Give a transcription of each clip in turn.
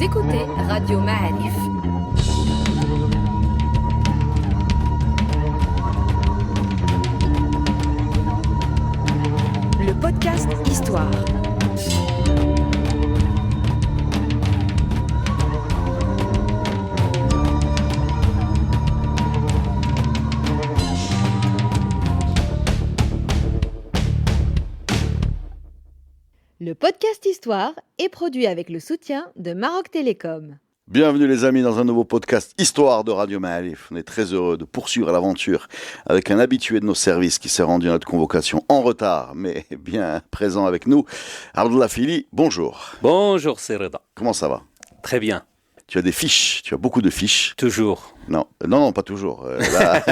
Vous écoutez Radio Ma'arif. Le podcast Histoire. Le podcast Histoire est produit avec le soutien de Maroc Télécom. Bienvenue les amis dans un nouveau podcast Histoire de Radio Ma'arif. On est très heureux de poursuivre l'aventure avec un habitué de nos services qui s'est rendu à notre convocation en retard, mais bien présent avec nous. Abdullah Fili, bonjour. Bonjour Sereda. Comment ça va? Très bien. Tu as des fiches, tu as beaucoup de fiches. Toujours. Non, pas toujours. Là,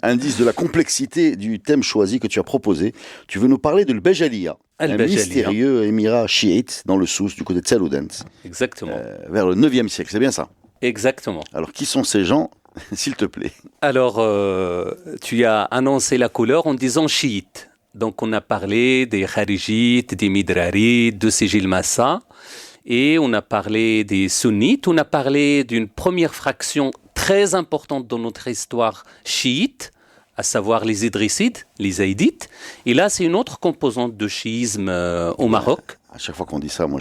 indice de la complexité du thème choisi que tu as proposé. Tu veux nous parler de l'Bajaliya, un mystérieux émirat chiite dans le Souss, du côté de Tsalloudent. Exactement. Vers le 9e siècle, c'est bien ça? Exactement. Alors, qui sont ces gens, s'il te plaît? Alors, tu as annoncé la couleur en disant chiite. Donc, on a parlé des kharijites, des midrarites, de Sijil Massa. Et on a parlé des sunnites, on a parlé d'une première fraction très importante dans notre histoire chiite, à savoir les idrissides, les zaïdites. Et là, c'est une autre composante de chiisme au Maroc. À chaque fois qu'on dit ça, moi,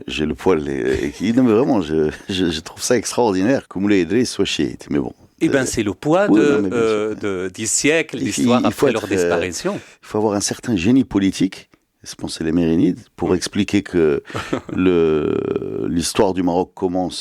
j'ai le poil. Non, mais vraiment, je trouve ça extraordinaire que Moulay Idriss soit chiite. Mais bon. Eh bien, c'est le poids des siècles d'histoire après leur disparition. Il faut avoir un certain génie politique. Je pense que c'est les Mérinides, pour expliquer que l'histoire du Maroc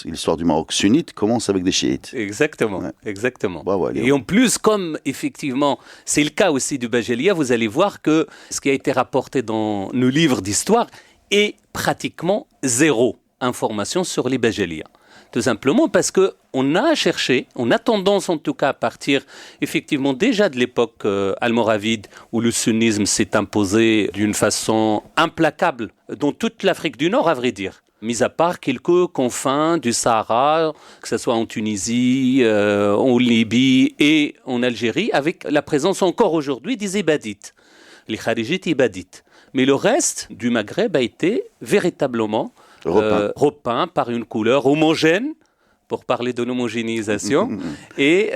l'histoire du Maroc sunnite commence avec des chiites. Exactement, ouais. Exactement. Bravo, et en plus, comme effectivement, c'est le cas aussi du Bajaliya, vous allez voir que ce qui a été rapporté dans nos livres d'histoire est pratiquement zéro information sur les Bajaliya. Tout simplement parce qu'on a cherché, on a tendance en tout cas à partir effectivement déjà de l'époque almoravide où le sunnisme s'est imposé d'une façon implacable dans toute l'Afrique du Nord, à vrai dire. Mis à part quelques confins du Sahara, que ce soit en Tunisie, en Libye et en Algérie, avec la présence encore aujourd'hui des Ibadites, les Kharijites Ibadites. Mais le reste du Maghreb a été véritablement repeint par une couleur homogène, pour parler de l'homogénéisation, et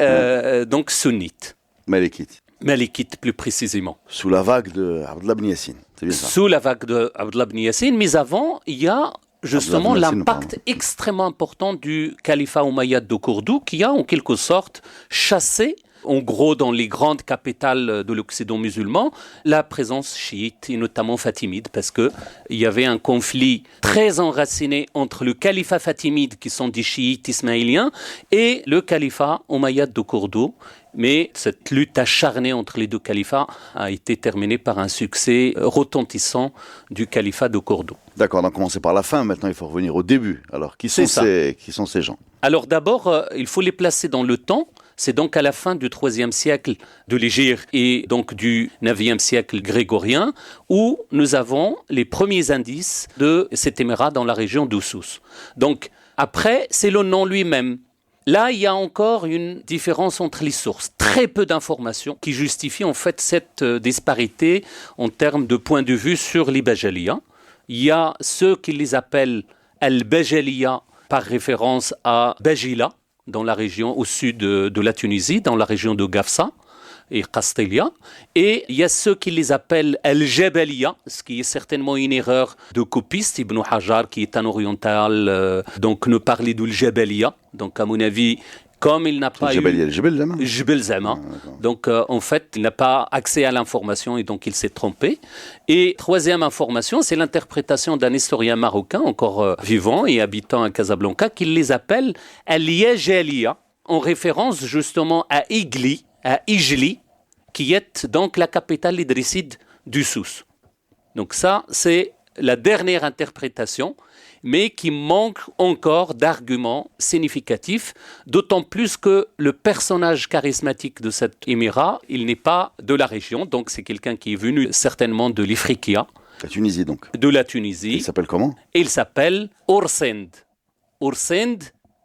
donc sunnite. Malikite plus précisément. Sous la vague de Abdallah Ben Yassine, c'est bien ça? Sous la vague de Abdallah Ben Yassine, mais avant, il y a justement l'impact extrêmement important du califat omeyyade de Cordoue, qui a en quelque sorte chassé, en gros, dans les grandes capitales de l'Occident musulman, la présence chiite, et notamment fatimide, parce qu'il y avait un conflit très enraciné entre le califat fatimide, qui sont des chiites ismaéliens, et le califat omeyyade de Cordoue. Mais cette lutte acharnée entre les deux califats a été terminée par un succès retentissant du califat de Cordoue. D'accord, on a commencé par la fin, maintenant il faut revenir au début. Alors, qui sont ces gens? Alors d'abord, il faut les placer dans le temps. C'est donc à la fin du IIIe siècle de l'Hégire et donc du IXe siècle grégorien où nous avons les premiers indices de cet émirat dans la région d'Oussous. Donc après, c'est le nom lui-même. Là, il y a encore une différence entre les sources. Très peu d'informations qui justifient en fait cette disparité en termes de point de vue sur les Bajaliya. Il y a ceux qui les appellent Al-Bajaliya par référence à Bajila, dans la région au sud de la Tunisie, dans la région de Gafsa et Castelia. Et il y a ceux qui les appellent Al-Jabaliya, ce qui est certainement une erreur de copiste. Ibn Hajar, qui est un oriental, donc ne parlait d'Al-Jabaliya. Donc à mon avis, comme il n'a pas Jebel Zama. Donc en fait, il n'a pas accès à l'information et donc il s'est trompé. Et troisième information, c'est l'interprétation d'un historien marocain encore vivant et habitant à Casablanca qui les appelle Al-Yajaliya, en référence justement à Ijli, qui est donc la capitale idrisside du Souss. Donc ça, c'est la dernière interprétation, mais qui manque encore d'arguments significatifs, d'autant plus que le personnage charismatique de cet émirat, il n'est pas de la région, donc c'est quelqu'un qui est venu certainement de l'Ifriqiya. La Tunisie donc. De la Tunisie. Il s'appelle comment? Il s'appelle Oursend. Oursend,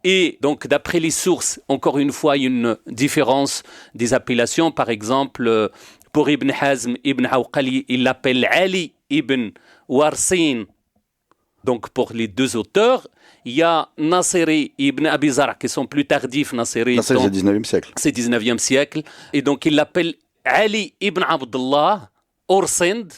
et donc d'après les sources, encore une fois, une différence des appellations. Par exemple, pour Ibn Hazm, Ibn Hawqali, il l'appelle Ali ibn Warsin Donc pour les deux auteurs, il y a Nasiri ibn Abi Zar qui sont plus tardifs. Nasiri, c'est le 19e siècle. C'est 19e siècle. Et donc il l'appelle Ali ibn Abdullah Ursind.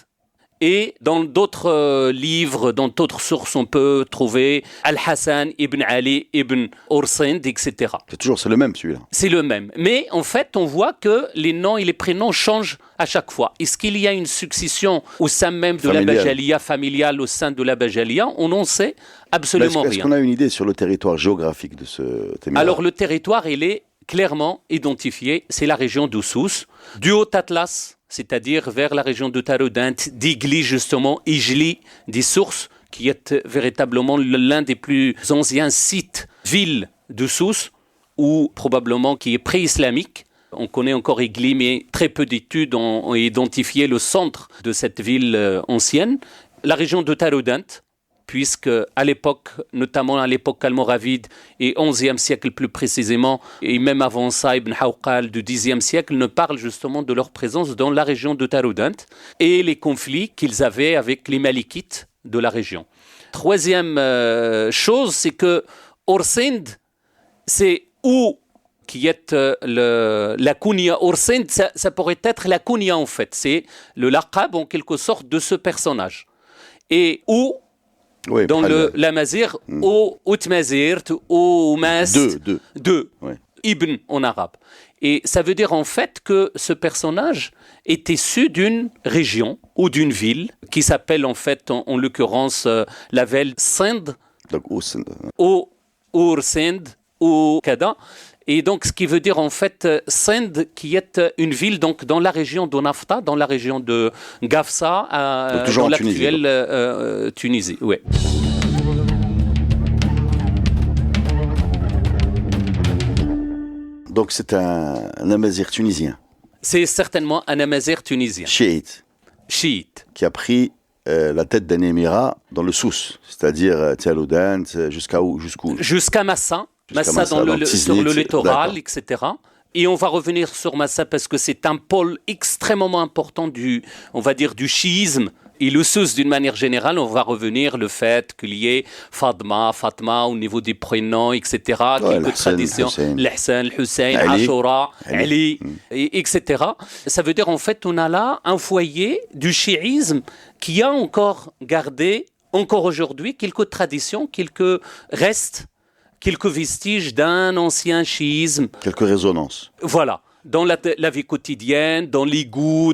Et dans d'autres livres, dans d'autres sources, on peut trouver Al-Hassan ibn Ali ibn Ursind, etc. C'est le même celui-là. C'est le même. Mais en fait, on voit que les noms et les prénoms changent à chaque fois. Est-ce qu'il y a une succession au sein même de la Bajalia, familiale au sein de la Bajalia? On n'en sait absolument rien. Est-ce qu'on a une idée sur le territoire géographique de ce émirat? Alors le territoire, il est clairement identifié. C'est la région d'Oussous, du Haut-Atlas, c'est-à-dire vers la région de Taroudant, d'Igli justement, Ijli, des sources, qui est véritablement l'un des plus anciens sites, villes de Sousse, ou probablement qui est pré-islamique. On connaît encore Igli, mais très peu d'études ont identifié le centre de cette ville ancienne. La région de Taroudant, puisque à l'époque, notamment à l'époque almoravide et 11e siècle plus précisément, et même avant ça, Ibn Hawqal du 10e siècle ne parle justement de leur présence dans la région de Taroudant et les conflits qu'ils avaient avec les Malikites de la région. Troisième chose, c'est que Ursind, c'est où qui est la kunya. Ursind, ça pourrait être la kunya en fait, c'est le laqab en quelque sorte de ce personnage. Et où oui, dans l'amazir, ou Utmazirt, ou Mast, deux. Ouais. Ibn en arabe. Et ça veut dire en fait que ce personnage est issu d'une région ou d'une ville qui s'appelle en fait, en l'occurrence, la ville Sind, ou Ursind, ou Kada. Et donc, ce qui veut dire en fait Sind, qui est une ville donc dans la région de Nafta, dans la région de Gafsa, dans l'actuelle Tunisie. Ouais. Donc c'est un amazir tunisien. C'est certainement un amazir tunisien. Chiite. Qui a pris la tête d'un émirat dans le Sousse, c'est-à-dire Taroudant, jusqu'où? Jusqu'à Massa. Massa sur le littoral, etc. Et on va revenir sur Massa parce que c'est un pôle extrêmement important du chiisme et le Sousse d'une manière générale. On va revenir le fait qu'il y ait Fatma au niveau des prénoms, etc. Quelques traditions, l'Hassan, Hussein, Ashura, Ali, etc. Ça veut dire en fait on a là un foyer du chiisme qui a encore gardé, encore aujourd'hui, quelques traditions, quelques restes, quelques vestiges d'un ancien chiisme. Quelques résonances. Voilà. Dans la vie quotidienne, dans les goûts,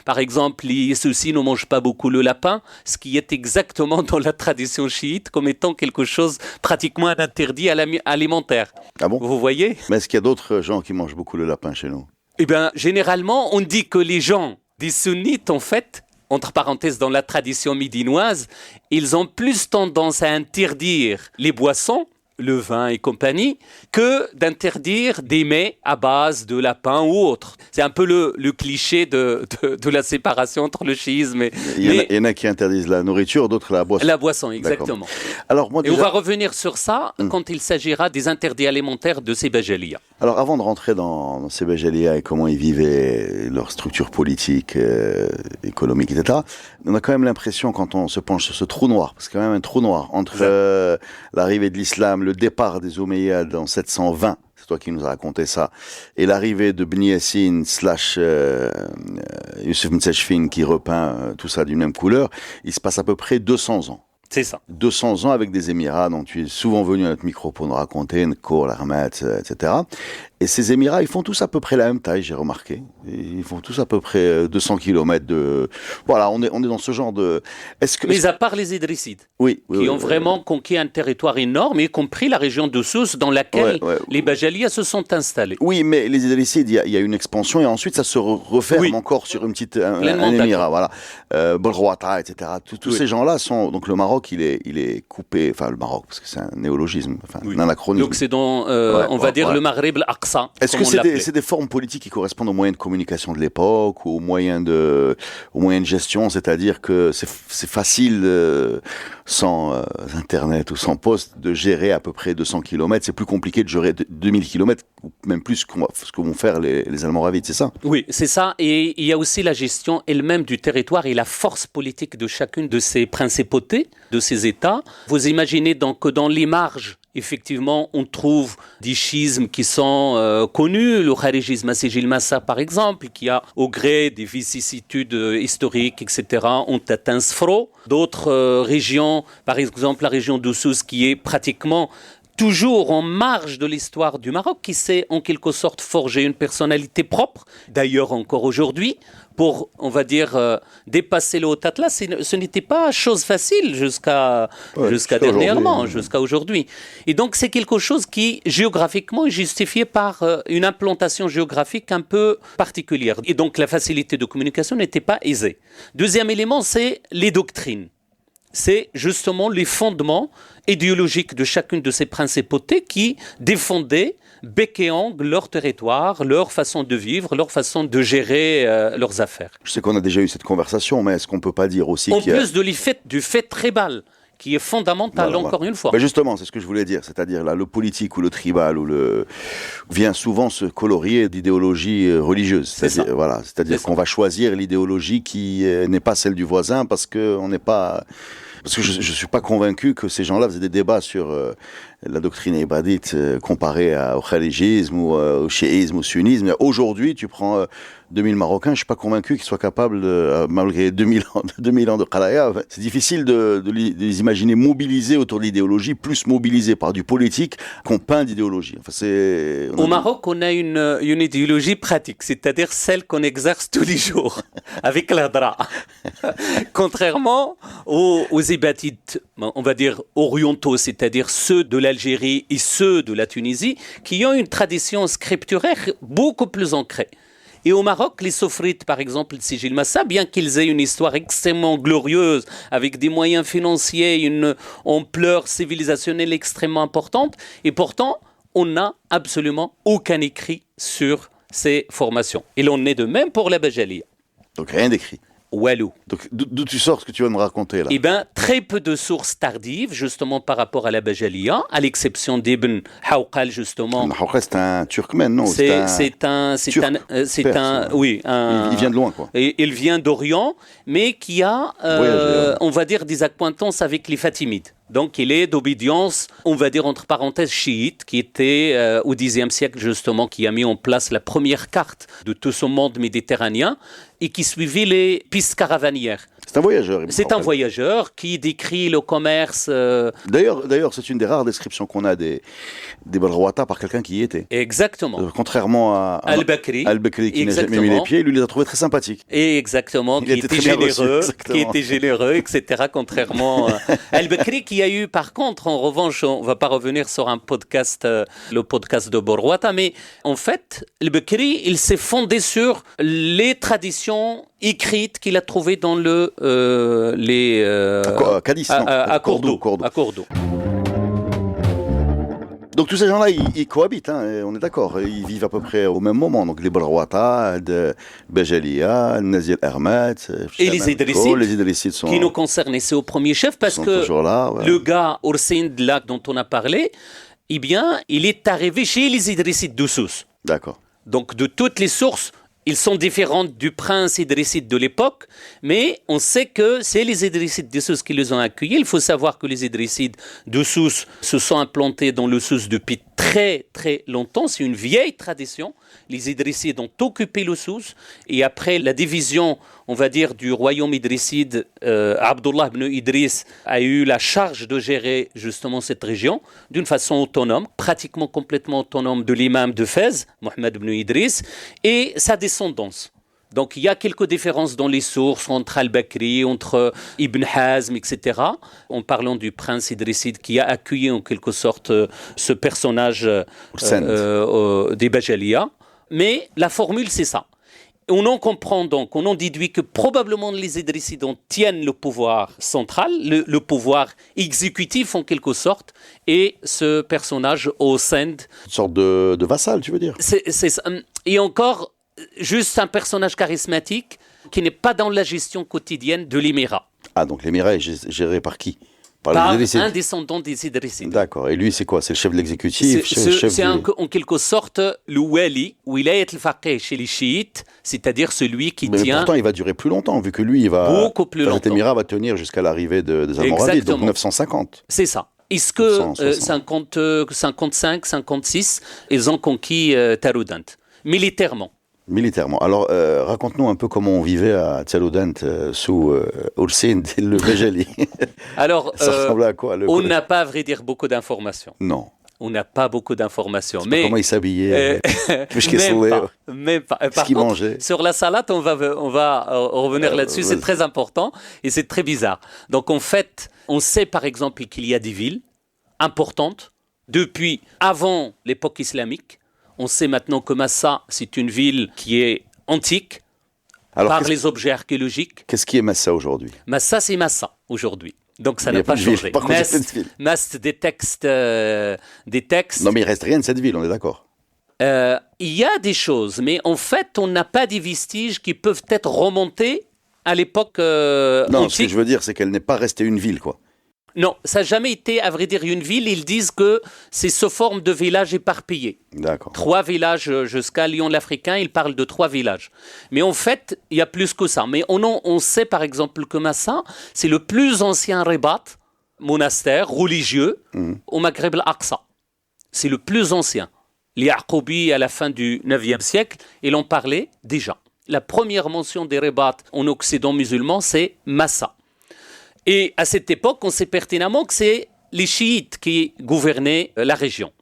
par exemple, ceux-ci ne mangent pas beaucoup le lapin, ce qui est exactement dans la tradition chiite comme étant quelque chose pratiquement un interdit alimentaire. Ah bon? Vous voyez? Mais est-ce qu'il y a d'autres gens qui mangent beaucoup le lapin chez nous? Eh bien, généralement, on dit que les gens des sunnites, en fait, entre parenthèses, dans la tradition médinoise, ils ont plus tendance à interdire les boissons, le vin et compagnie, que d'interdire des mets à base de lapin ou autre. C'est un peu le cliché de la séparation entre le chiisme et... Il y en a qui interdisent la nourriture, d'autres la boisson. La boisson, exactement. Alors, moi, déjà... Et on va revenir sur ça quand il s'agira des interdits alimentaires de ces Bajalia. Alors, avant de rentrer dans ces Bajalia et comment ils vivaient, leur structure politique, économique, etc., on a quand même l'impression, quand on se penche sur ce trou noir, parce que c'est quand même un trou noir, entre l'arrivée de l'islam, le départ des Omeyyades en 720, c'est toi qui nous as raconté ça, et l'arrivée de Bni Yassine / Youssef Mtsachfin qui repeint tout ça d'une même couleur, il se passe à peu près 200 ans. C'est ça. 200 ans avec des émirats dont tu es souvent venu à notre micro pour nous raconter, Nkour, l'Armat, etc. Et ces émirats, ils font tous à peu près la même taille, j'ai remarqué. Ils font tous à peu près 200 km de... Voilà, on est dans ce genre de... Mais à part les Idrissides, qui ont vraiment conquis un territoire énorme, y compris la région de Sousse dans laquelle les Bajalias se sont installés. Oui, mais les Idrissides, il y a une expansion et ensuite ça se referme encore sur un émirat. Voilà. Bolrouata, etc. Tous ces gens-là sont... Donc le Maroc, il est coupé... Enfin, le Maroc, parce que c'est un néologisme, un anachronisme. Donc c'est dans, on va dire, le Maghreb, l'Aqsa. Al-Aqsa. Est-ce que c'est des formes politiques qui correspondent aux moyens de communication de l'époque, ou aux moyens de gestion, c'est-à-dire que c'est facile, sans Internet ou sans poste, de gérer à peu près 200 km. C'est plus compliqué de gérer 2000 km, ou même plus ce que vont faire les Almoravides, c'est ça? Oui, c'est ça. Et il y a aussi la gestion elle-même du territoire et la force politique de chacune de ces principautés, de ces États. Vous imaginez donc que dans les marges, effectivement, on trouve des schismes qui sont connus, le kharijisme à Sijil Massa par exemple, qui a, au gré des vicissitudes historiques, etc., ont atteint Sfro. D'autres régions, par exemple la région d'Oussous, qui est pratiquement toujours en marge de l'histoire du Maroc, qui s'est en quelque sorte forgé une personnalité propre, d'ailleurs encore aujourd'hui, pour, on va dire, dépasser le Haut-Atlas. Ce n'était pas chose facile jusqu'à dernièrement, jusqu'à aujourd'hui. Et donc c'est quelque chose qui, géographiquement, est justifié par une implantation géographique un peu particulière. Et donc la facilité de communication n'était pas aisée. Deuxième élément, c'est les doctrines. C'est justement les fondements idéologiques de chacune de ces principautés qui défendaient bec et ongle leur territoire, leur façon de vivre, leur façon de gérer leurs affaires. Je sais qu'on a déjà eu cette conversation, mais est-ce qu'on ne peut pas dire aussi qu'il y a... En plus du fait tribal, qui est fondamental, encore une fois. Ben justement, c'est ce que je voulais dire, c'est-à-dire là, le politique ou le tribal vient souvent se colorier d'idéologie religieuse. C'est-à-dire qu'on va choisir l'idéologie qui n'est pas celle du voisin parce qu'on n'est pas... Parce que je ne suis pas convaincu que ces gens-là faisaient des débats sur la doctrine ibadite comparée au kharijisme ou au chiisme ou au sunnisme. Aujourd'hui, tu prends 2000 Marocains, je ne suis pas convaincu qu'ils soient capables, malgré 2000 ans de khalaya, c'est difficile de les imaginer mobilisés autour de l'idéologie, plus mobilisés par du politique qu'on peint d'idéologie. Enfin, Au Maroc, on a une idéologie pratique, c'est-à-dire celle qu'on exerce tous les jours, avec l'adra. Contrairement aux ibadites, on va dire orientaux, c'est-à-dire ceux de l'Algérie et ceux de la Tunisie, qui ont une tradition scripturaire beaucoup plus ancrée. Et au Maroc, les soufrites, par exemple, de Sijil Massa, bien qu'ils aient une histoire extrêmement glorieuse, avec des moyens financiers, une ampleur civilisationnelle extrêmement importante, et pourtant, on n'a absolument aucun écrit sur ces formations. Et l'on est de même pour la Bajalia. Donc rien d'écrit. Walou. Donc d'où tu sors ce que tu vas me raconter là? Eh bien, très peu de sources tardives, justement par rapport à la Bajalia, à l'exception d'Ibn Hawqal, justement. Ibn Hawqal, c'est un turkmène, non? Oui, il vient de loin, quoi. Et il vient d'Orient, mais qui a, on va dire, des accointances avec les Fatimides. Donc, il est d'obédience, on va dire entre parenthèses, chiite, qui était au Xe siècle, justement, qui a mis en place la première carte de tout ce monde méditerranéen et qui suivait les pistes caravanières. C'est un voyageur. C'est un voyageur qui décrit le commerce. D'ailleurs, c'est une des rares descriptions qu'on a des Balrouata par quelqu'un qui y était. Exactement. Contrairement à Al-Bakri. Al-Bakri qui n'a jamais mis les pieds, lui les a trouvés très sympathiques. Exactement, qui était généreux, etc. Contrairement à Al-Bakri qui a eu, par contre, en revanche, on ne va pas revenir sur un podcast, le podcast de Borrouata, mais en fait, Al-Bakri, il s'est fondé sur les traditions écrites qu'il a trouvées dans Cadiz, à Cordoue. Donc tous ces gens-là, ils cohabitent, hein, on est d'accord. Ils vivent à peu près au même moment. Donc les Balrouata, Bajalia, Nazir Hermet, et les Idrissides sont, qui nous concernent. Et c'est au premier chef parce que là, le gars Oursind là dont on a parlé, eh bien, il est arrivé chez les Idrissides d'Oussous. D'accord. Donc de toutes les sources, ils sont différents du prince idrisside de l'époque, mais on sait que c'est les Idrissides d'Oussous qui les ont accueillis. Il faut savoir que les Idrissides d'Oussous se sont implantés dans le Souss depuis très très longtemps. C'est une vieille tradition. Les Idrissides ont occupé le Souss et après la division, on va dire, du royaume idrisside, Abdullah ibn Idriss a eu la charge de gérer justement cette région d'une façon autonome, pratiquement complètement autonome de l'imam de Fès, Mohammed ibn Idriss, et sa descendance. Donc il y a quelques différences dans les sources entre Al-Bakri, entre Ibn Hazm, etc. En parlant du prince idrisside qui a accueilli en quelque sorte ce personnage des Bajalia. Mais la formule, c'est ça. On en comprend donc, on en déduit que probablement les Idrissides tiennent le pouvoir central, le pouvoir exécutif en quelque sorte, et ce personnage au Sindh. Une sorte de vassal, tu veux dire? Et encore, juste un personnage charismatique qui n'est pas dans la gestion quotidienne de l'émirat. Ah, donc l'émirat est géré par qui? Par un descendant des Idrissides. D'accord. Et lui, c'est quoi? C'est le chef de l'exécutif? C'est en quelque sorte le wali, wilayat al-faqih chez les chiites, c'est-à-dire celui qui mais tient... pourtant, il va durer plus longtemps, vu que lui, il va... Beaucoup plus longtemps. Cet émirat va tenir jusqu'à l'arrivée des Almoravides, donc 950. C'est ça. Est-ce que 55, 56, ils ont conquis Taroudant, militairement? Militairement. Alors, raconte-nous un peu comment on vivait à Tsaroudant sous Oursin le Bejali. Alors, ça ressemblait à quoi on n'a pas, à vrai dire, beaucoup d'informations. Non. On n'a pas beaucoup d'informations. Mais comment il s'habillait même pas. Qu'est-ce qu'il mangeait? Sur la salade, on va revenir là-dessus. C'est très important et c'est très bizarre. Donc, en fait, on sait par exemple qu'il y a des villes importantes depuis avant l'époque islamique. On sait maintenant que Massa, c'est une ville qui est antique. Alors, par les objets archéologiques. Qu'est-ce qui est Massa aujourd'hui? Massa, c'est Massa aujourd'hui. Donc ça n'a pas changé. Mast, des textes. Non, mais il reste rien de cette ville, on est d'accord. Il y a des choses, mais en fait, on n'a pas des vestiges qui peuvent être remontés à l'époque non, antique. Ce que je veux dire, c'est qu'elle n'est pas restée une ville, quoi. Non, ça n'a jamais été, à vrai dire, une ville. Ils disent que c'est sous forme de villages éparpillés. D'accord. 3 villages jusqu'à Lyon-l'Africain, ils parlent de 3 villages. Mais en fait, il y a plus que ça. Mais on sait par exemple que Massa, c'est le plus ancien ribat, monastère religieux, au Maghreb al-Aqsa. C'est le plus ancien. Les Yaqoubi, à la fin du 9e siècle, ils en parlaient déjà. La première mention des ribats en Occident musulman, c'est Massa. Et à cette époque, on sait pertinemment que c'est les chiites qui gouvernaient la région,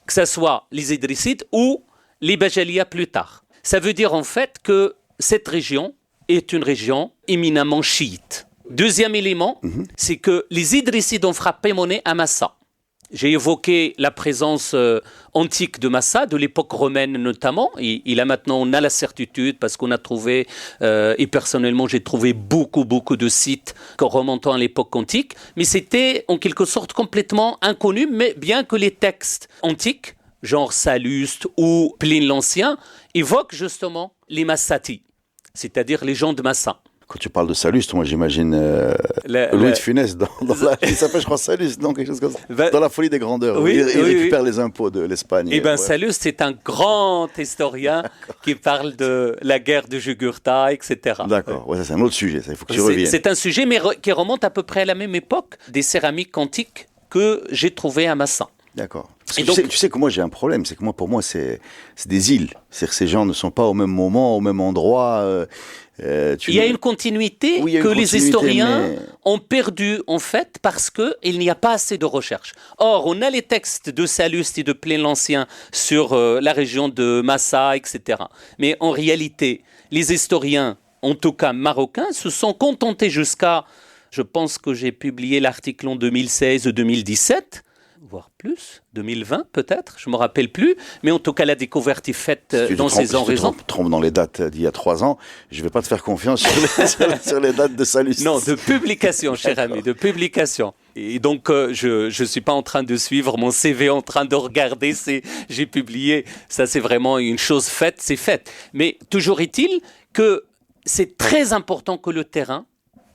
que ce soit les Idrissides ou les Bajaliyas plus tard. Ça veut dire en fait que cette région est une région éminemment chiite. Deuxième élément, c'est que les Idrissides ont frappé monnaie à Massa. J'ai évoqué la présence antique de Massa, de l'époque romaine notamment. Et là maintenant, on a la certitude parce qu'on a trouvé, et personnellement j'ai trouvé beaucoup de sites remontant à l'époque antique. Mais c'était en quelque sorte complètement inconnu, mais bien que les textes antiques, genre Salluste ou Pline l'Ancien, évoquent justement les Massati, c'est-à-dire les gens de Massa. Quand tu parles de Salluste, moi j'imagine Louis de Funès il s'appelle je crois Salluste, non, quelque chose comme ça. Dans la folie des grandeurs, il récupère les impôts de l'Espagne. Eh bien, Salluste c'est un grand historien qui parle de la guerre de Jugurtha, etc. D'accord, ça c'est un autre sujet, il faut que tu reviennes. C'est un sujet mais qui remonte à peu près à la même époque des céramiques antiques que j'ai trouvées à Massa. D'accord. Tu sais que moi j'ai un problème, c'est que pour moi c'est des îles. C'est-à-dire que ces gens ne sont pas au même moment, au même endroit. Il y a une continuité que les historiens ont perdue en fait parce qu'il n'y a pas assez de recherche. Or, on a les textes de Salluste et de Pline l'Ancien sur la région de Massa, etc. Mais en réalité, les historiens, en tout cas marocains, se sont contentés jusqu'à, je pense que j'ai publié l'article en 2016 ou 2017, voire plus, 2020 peut-être, je ne me rappelle plus, mais en tout cas la découverte est faite dans ces horizons. Si tu te trompes dans les dates d'il y a 3 ans, je ne vais pas te faire confiance sur les dates de Salluste. Non, de publication, cher ami, de publication. Et donc, je ne suis pas en train de suivre mon CV, en train de regarder, j'ai publié, ça c'est vraiment une chose faite, c'est fait. Mais toujours est-il que c'est très important que le terrain,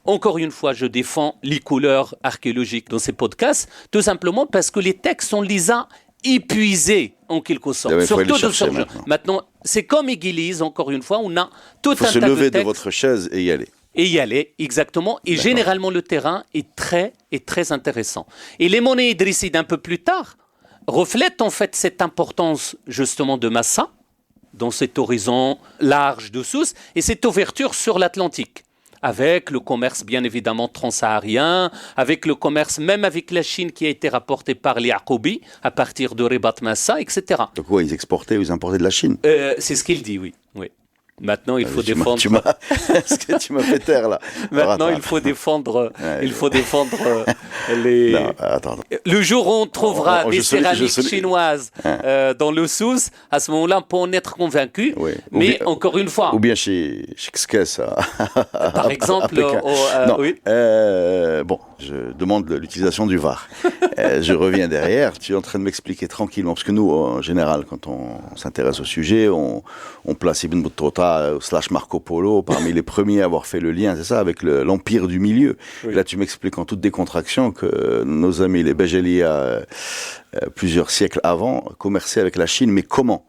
encore une fois, je défends les couleurs archéologiques dans ces podcasts, tout simplement parce que les textes, on les a épuisés en quelque sorte. Surtout de maintenant, c'est comme Église, encore une fois, on a tout un tas de textes. Il faut se lever de votre chaise et y aller. Et y aller, exactement. Et généralement, le terrain est très intéressant. Et les monnaies idrissides, un peu plus tard, reflètent en fait cette importance justement de Massa, dans cet horizon large de Sousse, et cette ouverture sur l'Atlantique. Avec le commerce bien évidemment transsaharien, avec le commerce même avec la Chine qui a été rapporté par les Yaqoubi à partir de Ribat Massa, etc. Donc ils exportaient ou ils importaient de la Chine? C'est ce qu'il dit, oui. Maintenant, il faut Tu défendre. Est-ce que tu m'as fait taire là? Maintenant, Alors, il faut défendre. Ouais, Il faut défendre les. non, attends. Le jour où on trouvera des céramiques je chinoises dans le Sousse, à ce moment-là, on peut en être convaincu. Oui. Mais encore une fois, Ou bien chez Xkes, par exemple, non, oui. bon, je demande l'utilisation du VAR. Je reviens derrière, tu es en train de m'expliquer tranquillement, parce que nous, en général, quand on s'intéresse au sujet, on place Ibn Battuta / Marco Polo parmi les premiers à avoir fait le lien, c'est ça, avec l'empire du milieu. Oui. Et là, tu m'expliques en toute décontraction que nos amis, les Bajalia, plusieurs siècles avant, commerçaient avec la Chine, mais comment?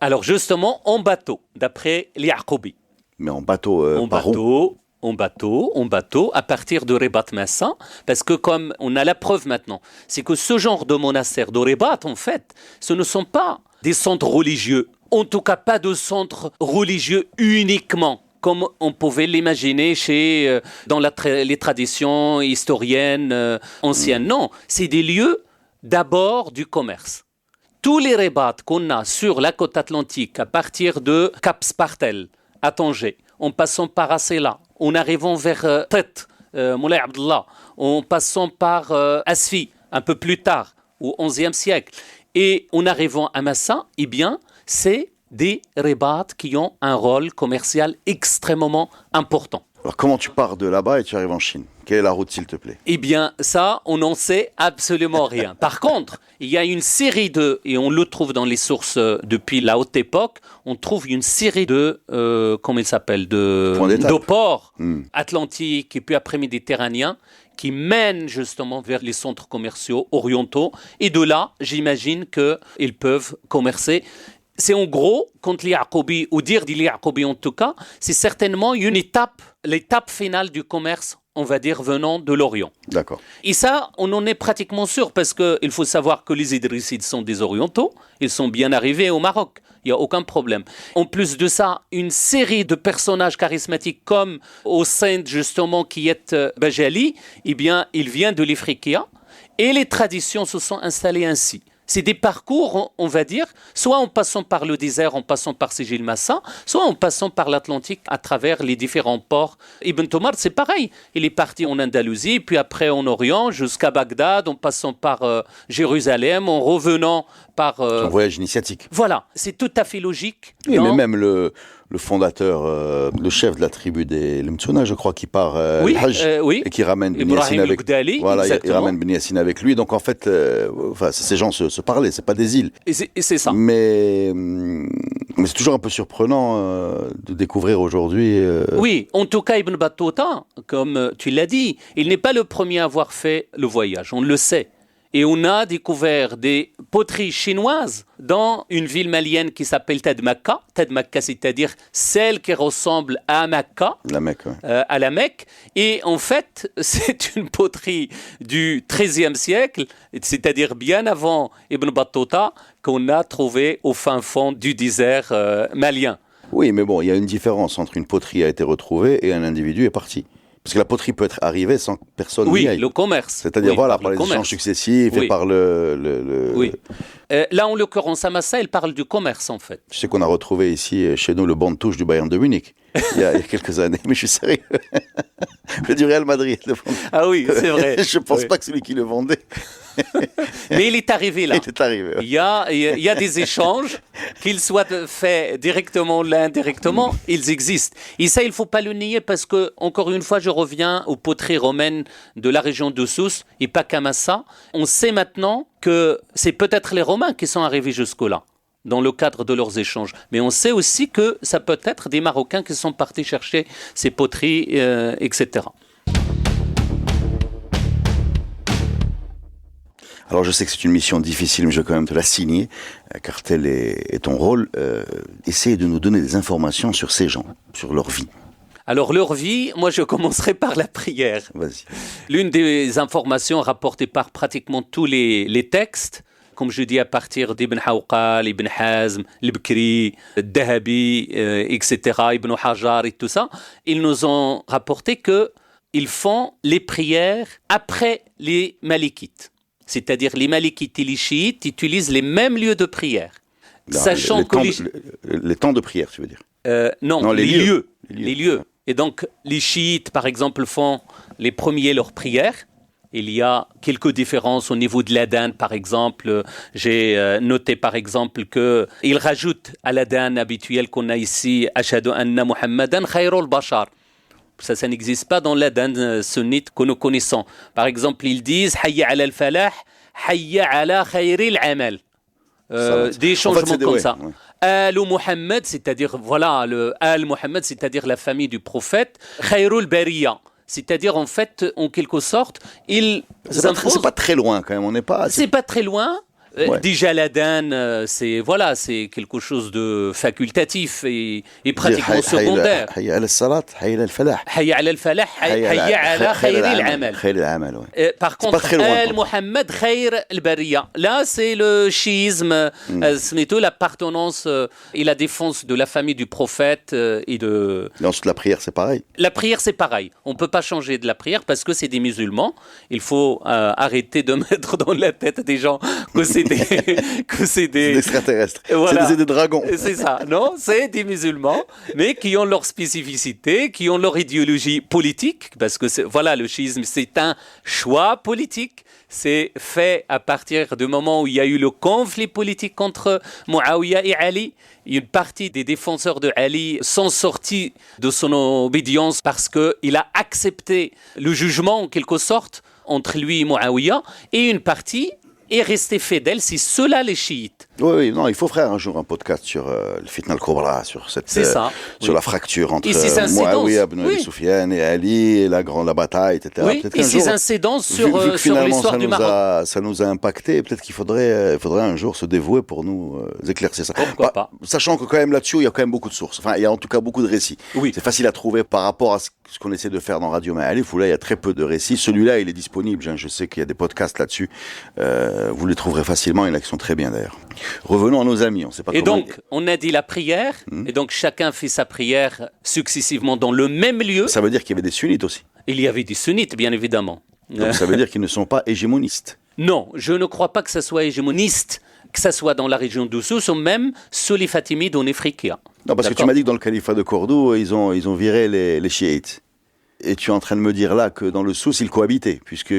Alors justement, en bateau, d'après l'Yaqoubi. Mais en bateau, par où? En bateau, à partir de Rebat Massa, parce que comme on a la preuve maintenant, c'est que ce genre de monastère de Rebat, en fait, ce ne sont pas des centres religieux, en tout cas pas de centres religieux uniquement, comme on pouvait l'imaginer dans les traditions historiennes anciennes. Non, c'est des lieux d'abord du commerce. Tous les rébats qu'on a sur la côte atlantique, à partir de Cap Spartel, à Tanger, en passant par Asséla, en arrivant vers Tête, Moulay Abdallah, en passant par Asfi, un peu plus tard, au XIe siècle, et en arrivant à Massa, eh bien, c'est des rébats qui ont un rôle commercial extrêmement important. Alors, comment tu pars de là-bas et tu arrives en Chine? Quelle est la route, s'il te plaît? Eh bien, ça, on n'en sait absolument rien. Par contre, il y a une série et on le trouve dans les sources depuis la haute époque, on trouve une série comment il s'appelle, de ports atlantiques et puis après méditerranéens qui mènent justement vers les centres commerciaux orientaux. Et de là, j'imagine qu'ils peuvent commercer. C'est en gros, quand l'Yaqoubi, ou dire l'Yaqoubi en tout cas, c'est certainement l'étape finale du commerce, on va dire, venant de l'Orient. D'accord. Et ça, on en est pratiquement sûr, parce qu'il faut savoir que les Idrissides sont des Orientaux, ils sont bien arrivés au Maroc, il n'y a aucun problème. En plus de ça, une série de personnages charismatiques comme Hossein, justement, qui est Bajali, eh bien, il vient de l'Ifriqiya, et les traditions se sont installées ainsi. C'est des parcours, on va dire, soit en passant par le désert, en passant par Sijil Massa, soit en passant par l'Atlantique à travers les différents ports. Ibn Tomar, c'est pareil. Il est parti en Andalousie, puis après en Orient, jusqu'à Bagdad, en passant par Jérusalem, en revenant par... Son voyage initiatique. Voilà, c'est tout à fait logique. Oui, mais même le fondateur, le chef de la tribu des Lemtsuna, je crois, qui part Hajj et qui ramène Ben Yassine avec lui. Voilà, il ramène Ben Yassine avec lui. Donc en fait, ces gens se parlaient, c'est pas des îles. Et c'est ça. Mais c'est toujours un peu surprenant de découvrir aujourd'hui. Oui, en tout cas, Ibn Battuta, comme tu l'as dit, il n'est pas le premier à avoir fait le voyage, on le sait. Et on a découvert des poteries chinoises dans une ville malienne qui s'appelle Tadmakka. Tadmakka, c'est-à-dire celle qui ressemble à Mecca, la Mecque, ouais. à la Mecque. Et en fait, c'est une poterie du XIIIe siècle, c'est-à-dire bien avant Ibn Battuta, qu'on a trouvée au fin fond du désert malien. Oui, mais bon, il y a une différence entre une poterie a été retrouvée et un individu est parti. Parce que la poterie peut être arrivée sans que personne n'y aille. Oui, le commerce. C'est-à-dire, par les échanges successifs et par Oui. Là, en l'occurrence, à Massa, elle parle du commerce, en fait. Je sais qu'on a retrouvé ici, chez nous, le banc de touche du Bayern de Munich, il y a quelques années, mais je suis sérieux. Le du Real Madrid. Ah oui, c'est vrai. Je ne pense pas que celui qui le vendait. Mais il est arrivé là. Il est arrivé. Ouais. Il y a des échanges, qu'ils soient faits directement ou indirectement, ils existent. Et ça, il ne faut pas le nier parce que, encore une fois, je reviens aux poteries romaines de la région de Sousse et pas qu'à Massa. On sait maintenant que c'est peut-être les Romains qui sont arrivés jusque-là, dans le cadre de leurs échanges. Mais on sait aussi que ça peut être des Marocains qui sont partis chercher ces poteries, etc. Alors je sais que c'est une mission difficile, mais je vais quand même te la signer, car tel est ton rôle. Essaye de nous donner des informations sur ces gens, sur leur vie. Alors leur vie, moi je commencerai par la prière. Vas-y. L'une des informations rapportées par pratiquement tous les textes, comme je dis à partir d'Ibn Hawqal, Ibn Hazm, l'Ibkri, Dahabi, etc., Ibn Hajar et tout ça, ils nous ont rapporté qu'ils font les prières après les Malikites. C'est-à-dire les Malikites et les Chiites utilisent les mêmes lieux de prière. Non, les temps de prière, tu veux dire? Non, les lieux. Les lieux. Et donc, les chiites, par exemple, font les premiers leurs prières. Il y a quelques différences au niveau de l'adhan, par exemple. J'ai noté, par exemple, qu'ils rajoutent à l'adhan habituel qu'on a ici, « Ashhadu anna Muhammadan khayrul bashar ». Ça n'existe pas dans l'adhan sunnite que nous connaissons. Par exemple, ils disent « Hayya ala al-falah, hayya ala khayril amal ». Des changements comme ça. Ouais. Al Muhammad, c'est-à-dire, voilà, le Al Muhammad, c'est-à-dire la famille du prophète, khayrul bariya. C'est-à-dire, en fait, en quelque sorte, ils imposent... C'est pas très loin, quand même. On n'est pas... C'est pas très loin. Ouais. Déjà, l'adhan, c'est quelque chose de facultatif et pratiquement secondaire. Hayya ala salat, hayya ala falah. Hayya ala falah, hayya ala khayril amal. Khayril amal, Par contre, Al-Muhammad khayr al-bariya. Là, c'est le chiisme, l'appartenance et la défense de la famille du prophète et de... Et ensuite, la prière, c'est pareil. La prière, c'est pareil. On ne peut pas changer de la prière parce que c'est des musulmans. Il faut arrêter de mettre dans la tête des gens que c'est des extraterrestres, voilà. C'est des dragons. C'est ça, non, c'est des musulmans, mais qui ont leur spécificité, qui ont leur idéologie politique, parce que voilà, le chiisme, c'est un choix politique. C'est fait à partir du moment où il y a eu le conflit politique entre Muawiyah et Ali. Une partie des défenseurs de Ali sont sortis de son obédience parce qu'il a accepté le jugement, en quelque sorte, entre lui et Muawiyah, et une partie est resté fidèle, c'est ceux-là les chiites. Oui, non, il faut faire un jour un podcast sur le fitna al-Kubra, sur la fracture entre Muawiyah ibn Sufyan et Ali, et la bataille, etc. Oui, et ces incidences sur l'histoire du Maroc. Ça nous a impacté, peut-être qu'il faudrait un jour se dévouer pour nous éclaircir ça. Pourquoi pas. Sachant que quand même là-dessus, il y a quand même beaucoup de sources. Enfin, il y a en tout cas beaucoup de récits. Oui. C'est facile à trouver par rapport à ce qu'on essaie de faire dans Radio Ma'alif, où là, il y a très peu de récits. Celui-là, il est disponible. Je sais qu'il y a des podcasts là-dessus. Vous les trouverez facilement. Il y en a qui sont très bien, d'ailleurs. Revenons à nos amis. On sait pas. Et donc, on a dit la prière. Et donc, chacun fait sa prière successivement dans le même lieu. Ça veut dire qu'il y avait des sunnites aussi. Il y avait des sunnites, bien évidemment. Donc, ça veut dire qu'ils ne sont pas hégémonistes. Non, je ne crois pas que ça soit hégémoniste, que ça soit dans la région d'Oussous ou même sous les Fatimides en Ifriqiya. Non, parce que tu m'as dit que dans le califat de Cordoue, ils ont viré les chiites. Et tu es en train de me dire là que dans le Souss, ils cohabitaient, puisque...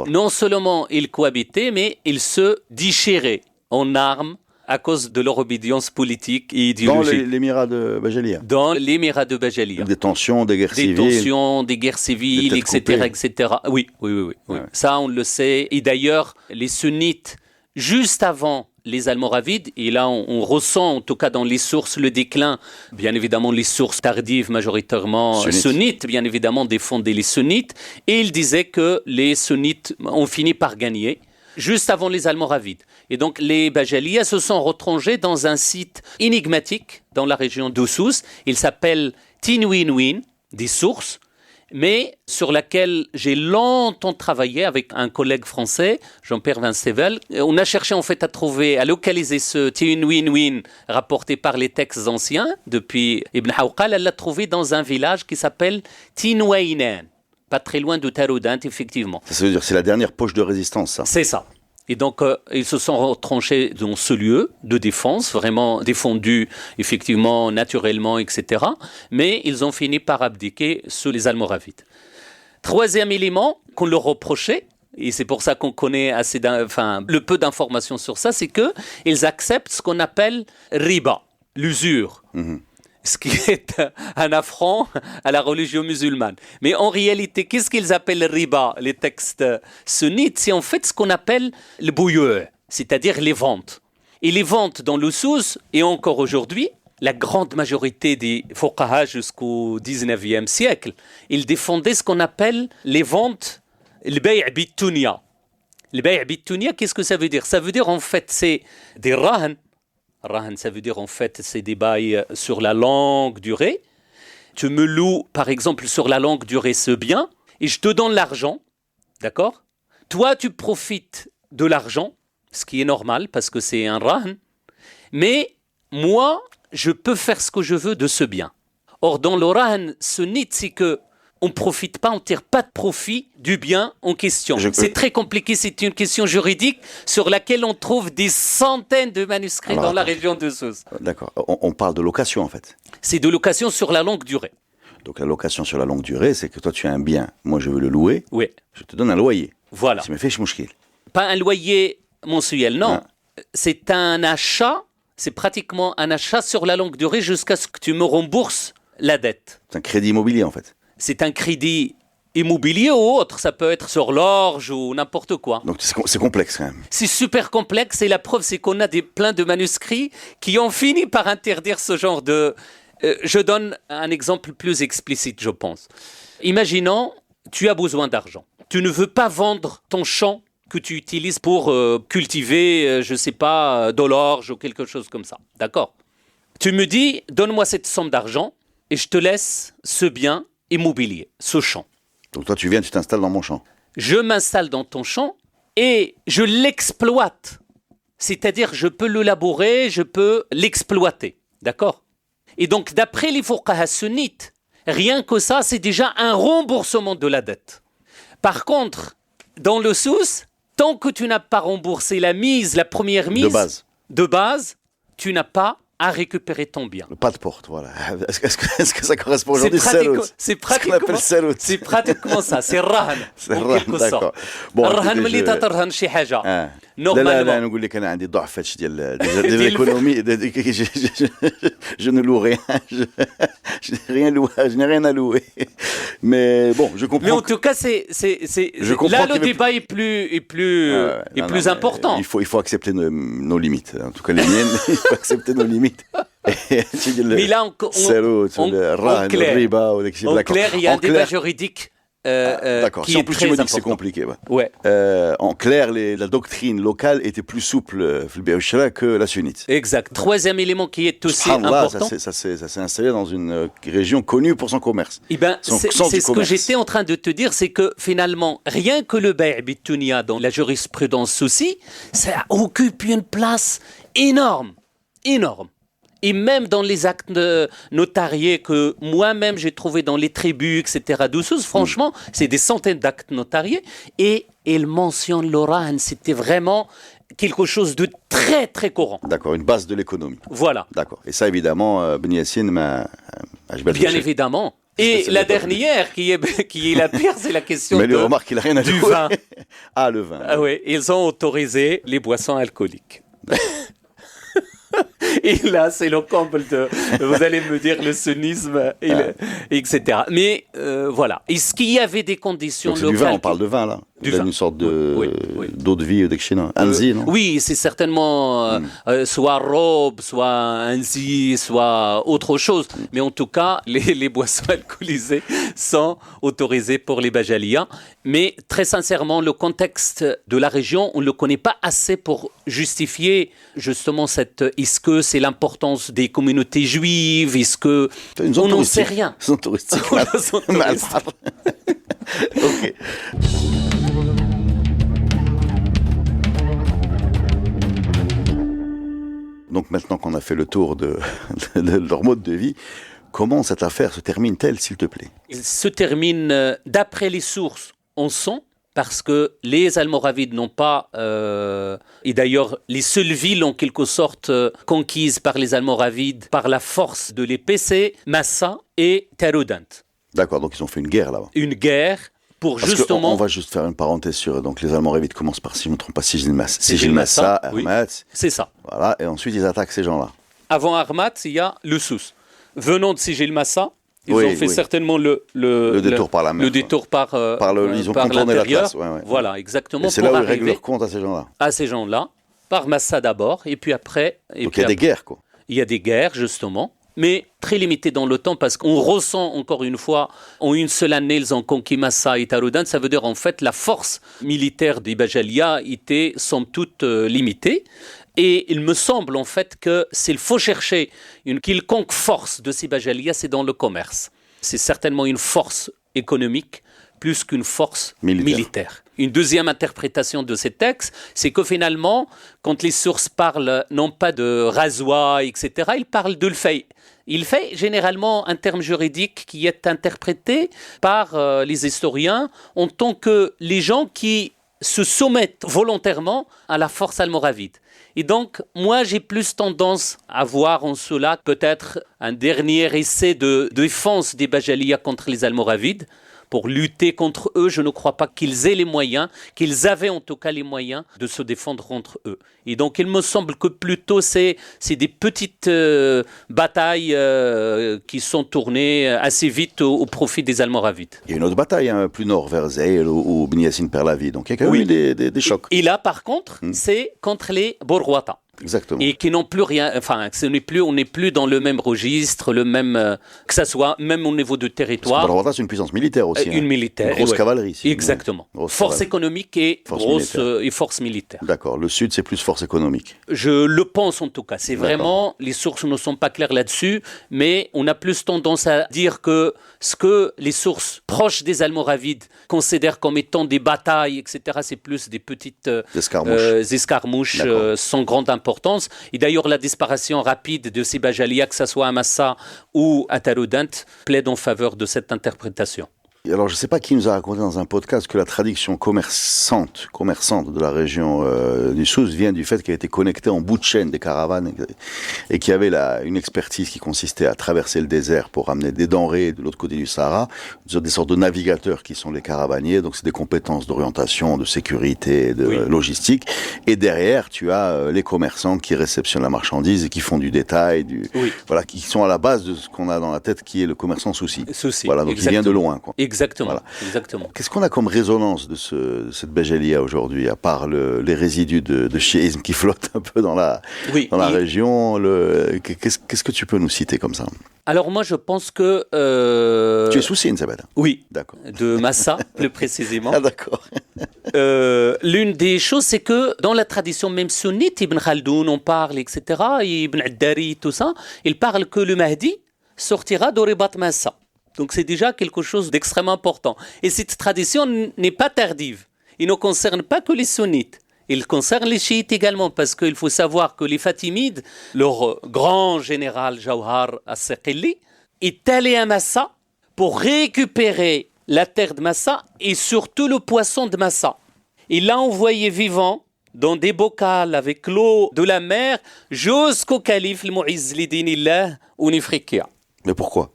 Non seulement ils cohabitaient, mais ils se déchiraient en armes à cause de leur obédience politique et idéologique. Dans l'émirat de Bajalia. Dans l'émirat de Bajalia. Des tensions, des guerres civiles. Des tensions, des guerres civiles, etc., etc. Oui. Ouais. Ça, on le sait. Et d'ailleurs, les sunnites, juste avant les Almoravides, et là on ressent en tout cas dans les sources le déclin, bien évidemment les sources tardives majoritairement sunnites, bien évidemment défendaient les sunnites, et ils disaient que les sunnites ont fini par gagner juste avant les Almoravides. Et donc les Bajaliyas se sont retranchés dans un site énigmatique dans la région d'Oussous, il s'appelle Tinwinwin, des sources, mais sur laquelle j'ai longtemps travaillé avec un collègue français, Jean-Pierre Vincevel. On a cherché en fait à localiser ce Tinwinwin rapporté par les textes anciens depuis Ibn Hawqal. Elle l'a trouvé dans un village qui s'appelle Tinwainan, pas très loin de Taroudant, effectivement. Ça veut dire que c'est la dernière poche de résistance, ça. C'est ça. Et donc, ils se sont retranchés dans ce lieu de défense, vraiment défendu, effectivement, naturellement, etc. Mais ils ont fini par abdiquer sous les Almoravides. Troisième élément qu'on leur reprochait, et c'est pour ça qu'on connaît le peu d'informations sur ça, c'est qu'ils acceptent ce qu'on appelle riba, l'usure. Ce qui est un affront à la religion musulmane. Mais en réalité, qu'est-ce qu'ils appellent riba, les textes sunnites? C'est en fait ce qu'on appelle le bouilleur, c'est-à-dire les ventes. Et les ventes dans le Souss, et encore aujourd'hui, la grande majorité des fuqaha jusqu'au 19e siècle, ils défendaient ce qu'on appelle les ventes, le bay' bit-tunya. Le bay' bit-tunya, qu'est-ce que ça veut dire? Ça veut dire en fait, c'est des rahn. Rahan, ça veut dire en fait, c'est des bails sur la longue durée. Tu me loues, par exemple, sur la longue durée ce bien, et je te donne l'argent, d'accord? Toi, tu profites de l'argent, ce qui est normal, parce que c'est un rahan, mais moi, je peux faire ce que je veux de ce bien. Or, dans le rahan sunnite, c'est que on ne profite pas, on ne tire pas de profit du bien en question. C'est très compliqué, c'est une question juridique sur laquelle on trouve des centaines de manuscrits dans la région de Sousse. D'accord, on parle de location en fait. C'est de location sur la longue durée. Donc la location sur la longue durée, c'est que toi tu as un bien, moi je veux le louer, Oui. je te donne un loyer. Voilà. Ça me fait chmouchkil. Pas un loyer mensuel, non. C'est un achat, c'est pratiquement un achat sur la longue durée jusqu'à ce que tu me rembourses la dette. C'est un crédit immobilier en fait. C'est un crédit immobilier ou autre, ça peut être sur l'orge ou n'importe quoi. Donc c'est complexe quand même. C'est super complexe et la preuve c'est qu'on a plein de manuscrits qui ont fini par interdire ce genre de... je donne un exemple plus explicite, je pense. Imaginons, tu as besoin d'argent. Tu ne veux pas vendre ton champ que tu utilises pour cultiver, je ne sais pas, de l'orge ou quelque chose comme ça. D'accord ? Tu me dis, donne-moi cette somme d'argent et je te laisse ce bien immobilier, ce champ. Donc toi tu viens, tu t'installes dans mon champ. Je m'installe dans ton champ et je l'exploite. C'est-à-dire, je peux le labourer, je peux l'exploiter. D'accord ? Et donc, d'après les fuqaha sunnites, rien que ça, c'est déjà un remboursement de la dette. Par contre, dans le Sousse, tant que tu n'as pas remboursé la première mise de base, tu n'as pas à récupérer ton bien. Le pas de porte, voilà. Est-ce que ça correspond aujourd'hui à c'est pratiquement ça. C'est rahan, en quelque sorte. Bon, rahan ملي تترهن شي حاجة. لا نقول لك أنا عندي ضعف ديال l'économie. Je ne loue rien. Je n'ai rien à louer. Mais bon, je comprends. Mais en tout cas, là le débat est plus important. Il faut accepter nos limites. En tout cas, les miennes, il faut accepter nos limites. Mais là, en clair, il y a un débat juridique d'accord. qui si est en plus très tu me dis important. que c'est compliqué. Ouais. En clair, la doctrine locale était plus souple que la sunnite. Exact. Troisième élément qui est aussi important. Ça s'est installé dans une région connue pour son commerce. Eh ben, c'est ce que j'étais en train de te dire, c'est que finalement, rien que le bay' bit-tunya dans la jurisprudence aussi, ça occupe une place énorme. Et même dans les actes notariés que moi-même j'ai trouvé dans les tribus, etc. d'Oussous, franchement, c'est des centaines d'actes notariés. Et il mentionne l'Oran, c'était vraiment quelque chose de très, très courant. D'accord, une base de l'économie. Voilà. D'accord. Et ça, évidemment, Ben Yassine m'a... Bien évidemment. Et la dernière, qui est la pire, c'est la question mais remarque qu'il a rien à du vin. Ah, le vin. Ah oui, ils ont autorisé les boissons alcooliques. Et là, c'est le comble de, vous allez me dire, le sunnisme, etc. Mais voilà. Est-ce qu'il y avait des conditions locales? Du vin, on parle de vin, là. Une sorte d'eau de vie d'Ekchina. Anzi, non? Oui, c'est certainement soit robe, soit anzi, soit autre chose. Mais en tout cas, les boissons alcoolisées sont autorisées pour les Bajalia. Mais très sincèrement, le contexte de la région, on ne le connaît pas assez pour justifier justement est-ce que c'est l'importance des communautés juives? Est-ce que on n'en sait rien? Zone touristique. Ok. Donc maintenant qu'on a fait le tour de leur mode de vie, comment cette affaire se termine-t-elle, s'il te plaît? Elle se termine, d'après les sources, en sang, parce que les Almoravides n'ont pas... et d'ailleurs, les seules villes, en quelque sorte, conquises par les Almoravides, par la force de l'épée, c'est Massa et Taroudant. D'accord, donc ils ont fait une guerre là-bas. Une guerre pour parce justement... On va juste faire une parenthèse sur... Donc les Almoravides commencent par, si je ne me trompe pas, Sijil Massa, Armat. Oui, c'est ça. Voilà, et ensuite ils attaquent ces gens-là. Avant Armat, il y a le Sousse. Venant de Sijil Massa, ils ont fait certainement le détour par la mer. Le détour par ils ont contourné la place. Voilà, exactement. Et c'est là où ils règlent leur compte à ces gens-là. À ces gens-là, par Massa d'abord, et puis après... Donc il y a des guerres, quoi. Il y a des guerres, justement, mais très limitées dans le temps, parce qu'on ressent, encore une fois, en une seule année, ils ont conquis Massa et Taroudant. Ça veut dire, en fait, la force militaire des Bajalia était, somme toute, limitée. Et il me semble en fait que s'il faut chercher une quelconque force de ces Bajalia, c'est dans le commerce. C'est certainement une force économique plus qu'une force Militaire. militaire. Une deuxième interprétation de ces textes, c'est que finalement, quand les sources parlent non pas de rasoir, etc., ils parlent de l'fay. Il fait généralement un terme juridique qui est interprété par les historiens en tant que les gens qui se soumettent volontairement à la force almoravide. Et donc, moi, j'ai plus tendance à voir en cela peut-être un dernier essai de défense des Bajalias contre les Almoravides. Pour lutter contre eux, je ne crois pas qu'ils aient les moyens, qu'ils avaient en tout cas les moyens de se défendre contre eux. Et donc, il me semble que plutôt c'est des petites batailles qui sont tournées assez vite au profit des Almoravides. Il y a une autre bataille plus nord, vers Zeil ou Ben Yassine perd la vie. Donc il y a quand même eu des chocs. Et là, par contre, c'est contre les Borwata. Exactement. Et qui n'ont plus rien, enfin, on n'est plus dans le même registre, le même, que ça soit même au niveau du territoire. Parce que c'est une puissance militaire aussi. Une militaire. Une grosse cavalerie. Exactement. Force économique et force militaire. D'accord. Le sud, c'est plus force économique. Je le pense en tout cas. C'est vraiment, les sources ne sont pas claires là-dessus, mais on a plus tendance à dire que ce que les sources proches des Almoravides considèrent comme étant des batailles, etc., c'est plus des petites escarmouches sans grande importance. Et d'ailleurs, la disparition rapide de ces Bajalias, que ce soit à Massa ou à Taroudant, plaide en faveur de cette interprétation. Alors, je ne sais pas qui nous a raconté dans un podcast que la traduction commerçante de la région du Sousse vient du fait qu'elle était connectée en bout de chaîne des caravanes et qu'il y avait une expertise qui consistait à traverser le désert pour amener des denrées de l'autre côté du Sahara, des sortes de navigateurs qui sont les caravaniers, donc c'est des compétences d'orientation, de sécurité, de logistique. Et derrière, tu as les commerçants qui réceptionnent la marchandise et qui font du détail, voilà, qui sont à la base de ce qu'on a dans la tête qui est le commerçant souci. Voilà, donc il vient de loin, quoi. Exactement, voilà. Exactement. Qu'est-ce qu'on a comme résonance de cette Bajalia aujourd'hui, à part les résidus de chiisme qui flottent un peu dans la région qu'est-ce que tu peux nous citer comme ça? Alors moi, je pense que... Tu es souci, Isabelle? Oui, d'accord. De Massa, plus précisément. Ah, d'accord. L'une des choses, c'est que dans la tradition même sunnite, Ibn Khaldoun, on parle, etc., Ibn Addari, tout ça, il parle que le Mahdi sortira d'Oribat Massa. Donc c'est déjà quelque chose d'extrêmement important. Et cette tradition n'est pas tardive. Il ne concerne pas que les sunnites. Il concerne les chiites également, parce qu'il faut savoir que les Fatimides, leur grand général Jawhar as-Saqili, est allé à Massa pour récupérer la terre de Massa et surtout le poisson de Massa. Il l'a envoyé vivant dans des bocals avec l'eau de la mer jusqu'au calife al-Mu'izz li dinillah ou Nifriqiya. Mais pourquoi?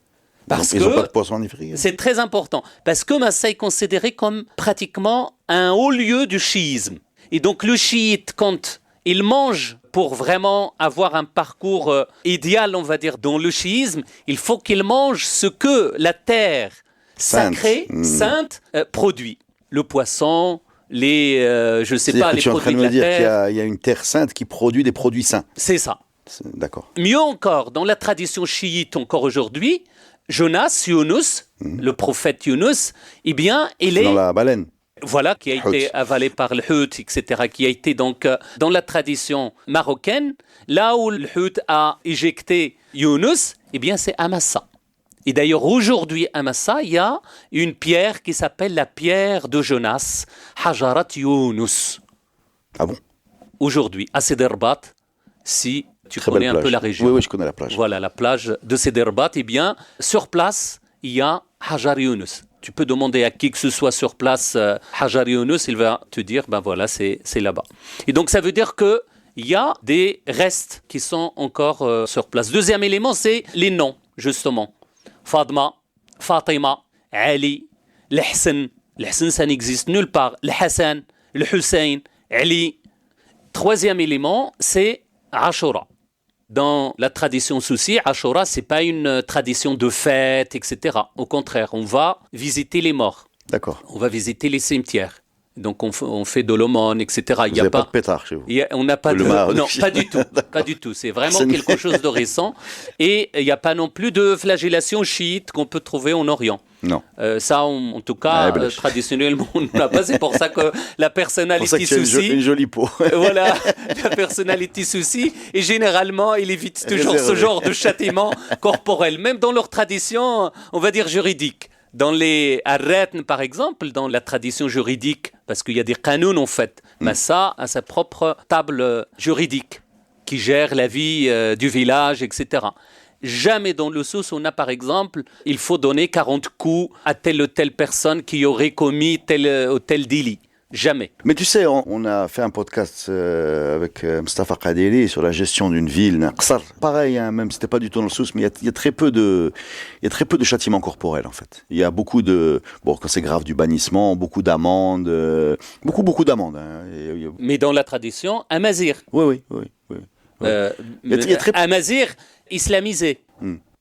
Parce ils n'ont pas de poisson en Ifriqiya. C'est très important. Parce que Massa est considéré comme pratiquement un haut lieu du chiisme. Et donc le chiite, quand il mange pour vraiment avoir un parcours idéal, on va dire, dans le chiisme, il faut qu'il mange ce que la terre sacrée, sainte, produit. Le poisson, les produits de la terre. Tu es en train de me dire qu'il y a une terre sainte qui produit des produits saints. C'est ça. D'accord. Mieux encore, dans la tradition chiite encore aujourd'hui, Jonas, Yunus, le prophète Yunus, eh bien, il est... dans la baleine. Voilà, qui a été avalé par le Hut, etc., qui a été donc dans la tradition marocaine, là où le Hut a éjecté Yunus, eh bien, c'est à Massa. Et d'ailleurs, aujourd'hui, à Massa, il y a une pierre qui s'appelle la pierre de Jonas, Hajarat Yunus. Ah bon? Aujourd'hui, à Sederbat, si tu connais un peu la région. Oui, je connais la plage. Voilà, la plage de Sederbat. Eh bien, sur place, il y a Hajar Yunus. Tu peux demander à qui que ce soit sur place Hajar Yunus, il va te dire, ben voilà, c'est là-bas. Et donc, ça veut dire qu'il y a des restes qui sont encore sur place. Deuxième élément, c'est les noms, justement. Fadma, Fatima, Ali, l'Hassan. L'Hassan, ça n'existe nulle part. Le Hassan, le Hussein, Ali. Troisième élément, c'est Ashura. Dans la tradition souci, Ashura, ce n'est pas une tradition de fête, etc. Au contraire, on va visiter les morts. D'accord. On va visiter les cimetières. Donc on fait de l'aumône, etc. Vous n'avez pas de pétard chez vous? On n'a pas non, pas du tout. Pas du tout. C'est vraiment quelque chose de récent. Et il n'y a pas non plus de flagellation chiite qu'on peut trouver en Orient. Non. Ça, en tout cas, traditionnellement, on n'a pas. C'est pour ça que la personnalité souci... une jolie peau. Voilà, la personnalité souci. Et généralement, il évite toujours ce genre de châtiment corporel, même dans leur tradition, on va dire, juridique. Dans les arretn, par exemple, dans la tradition juridique, parce qu'il y a des qanoun en fait, Massa a sa propre table juridique qui gère la vie du village, etc. Jamais dans le sous on a par exemple, il faut donner 40 coups à telle ou telle personne qui aurait commis tel ou tel délit. Jamais. Mais tu sais, on a fait un podcast avec Mustafa Qadiri sur la gestion d'une ville, d'un qsar. Pareil, hein, même si c'était pas du tout dans le sous, mais il y a très peu de châtiments corporels en fait. Il y a beaucoup de, bon, quand c'est grave, du bannissement, beaucoup d'amendes, beaucoup d'amendes. Hein. Mais dans la tradition, amazir. Oui. Il y a très... Amazir islamisé.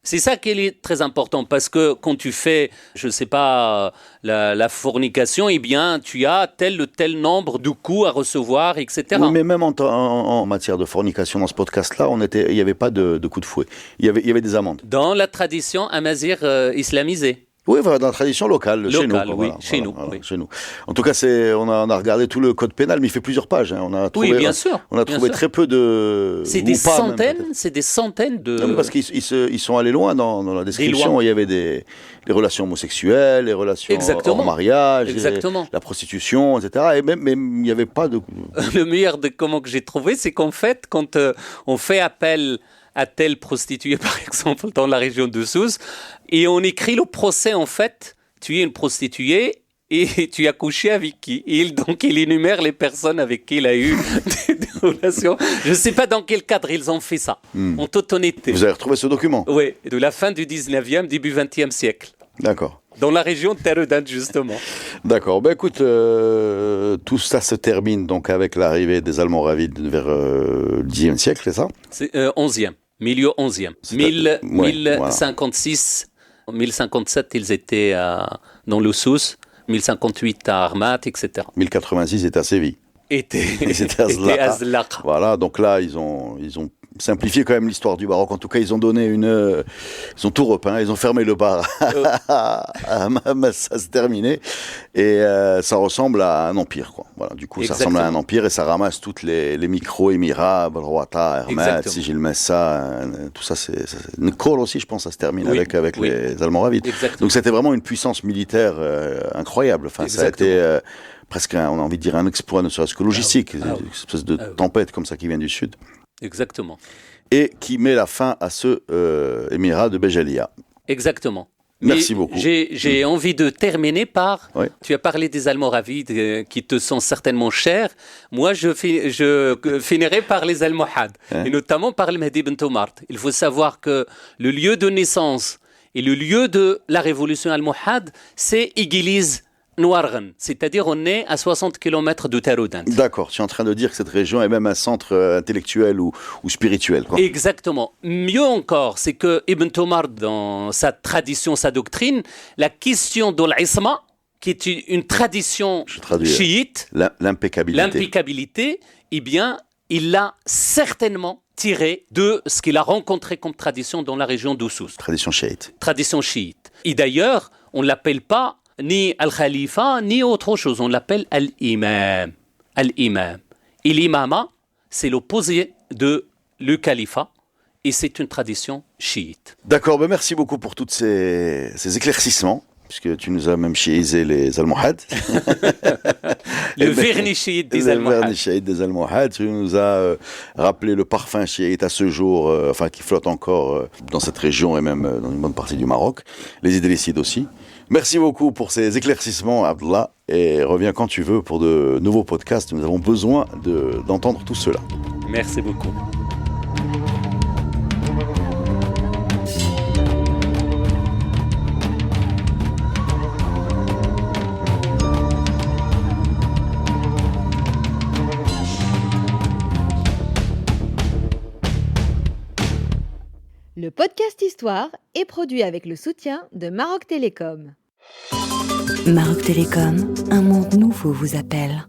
C'est ça qui est très important, parce que quand tu fais, je ne sais pas, la fornication, eh bien, tu as tel ou tel nombre de coups à recevoir, etc. Oui, mais même en matière de fornication, dans ce podcast-là, il n'y avait pas de coups de fouet. Il y avait des amendes. Dans la tradition amazir islamisée. Oui, voilà, dans la tradition locale, chez nous. Oui, chez nous. En tout cas, on a regardé tout le code pénal, mais il fait plusieurs pages. Hein. Oui, bien sûr. On a trouvé très peu de... C'est des centaines de... Non, parce qu'ils sont allés loin dans la description. Il y avait les relations homosexuelles, les relations hors mariage, la prostitution, etc. Et même il n'y avait pas de... Le meilleur de comment que j'ai trouvé, c'est qu'en fait, quand on fait appel à telle prostituée, par exemple, dans la région de Sousse, et on écrit le procès, en fait, tu es une prostituée et tu as couché avec qui ? Donc, il énumère les personnes avec qui il a eu des relations. Je ne sais pas dans quel cadre ils ont fait ça, en toute honnêteté. Vous avez retrouvé ce document ? Oui, de la fin du 19e, début 20e siècle. D'accord. Dans la région de Taroudanne, justement. D'accord. Ben écoute, tout ça se termine donc avec l'arrivée des Almoravides vers le 10e siècle, c'est ça ? C'est 11e. Milieu 11e. 1056, 1057, ils étaient dans le Sousse, 1058 à Armat, etc. 1086 est à Séville. C'était à Zlaka. Voilà, donc là, ils ont simplifié quand même l'histoire du Maroc. En tout cas, ils ont donné ils ont tout repeint, ils ont fermé le bar. Ça s'est terminé. Et ça ressemble à un empire, quoi. Voilà, du coup, ça ressemble à un empire et ça ramasse toutes les micro-émirats, Balrouata, Hermès, Sigil Messa, tout ça, c'est Nicole aussi, je pense, ça se termine avec les Almoravides. Donc c'était vraiment une puissance militaire incroyable. Enfin, ça a été presque, on a envie de dire, un exploit, ne serait-ce que logistique, une espèce de tempête comme ça qui vient du sud. Exactement. Et qui met la fin à ce émirat de Béjalia. Exactement. Merci beaucoup. J'ai envie de terminer par... Oui. Tu as parlé des Almoravides qui te sont certainement chers. Moi, je finirai par les Almohades, et notamment par le Mehdi Ben Toumart. Il faut savoir que le lieu de naissance et le lieu de la révolution almohade, c'est Igiliz Nouarghan, c'est-à-dire on est à 60 km de Taroudanne. D'accord, tu es en train de dire que cette région est même un centre intellectuel ou spirituel, quoi. Exactement. Mieux encore, c'est que Ibn Toumart, dans sa tradition, sa doctrine, la question de l'isma, qui est une tradition chiite, l'impeccabilité, eh bien, il l'a certainement tiré de ce qu'il a rencontré comme tradition dans la région d'Oussous. Tradition chiite. Et d'ailleurs, on ne l'appelle pas ni Al-Khalifa, ni autre chose. On l'appelle Al-Imam. Al-Imam. Et l'imama, c'est l'opposé de le califat. Et c'est une tradition chiite. D'accord, ben merci beaucoup pour tous ces éclaircissements, puisque tu nous as même chiisé les Almohades. Le vernis chiite des Almohades. Le vernis chiite des Almohades. Tu nous as rappelé le parfum chiite à ce jour, qui flotte encore dans cette région et même dans une bonne partie du Maroc. Les Idrissides aussi. Merci beaucoup pour ces éclaircissements, Abdallah, et reviens quand tu veux pour de nouveaux podcasts. Nous avons besoin d'entendre tout cela. Merci beaucoup. Le podcast Histoire est produit avec le soutien de Maroc Télécom. Maroc Télécom, un monde nouveau vous appelle.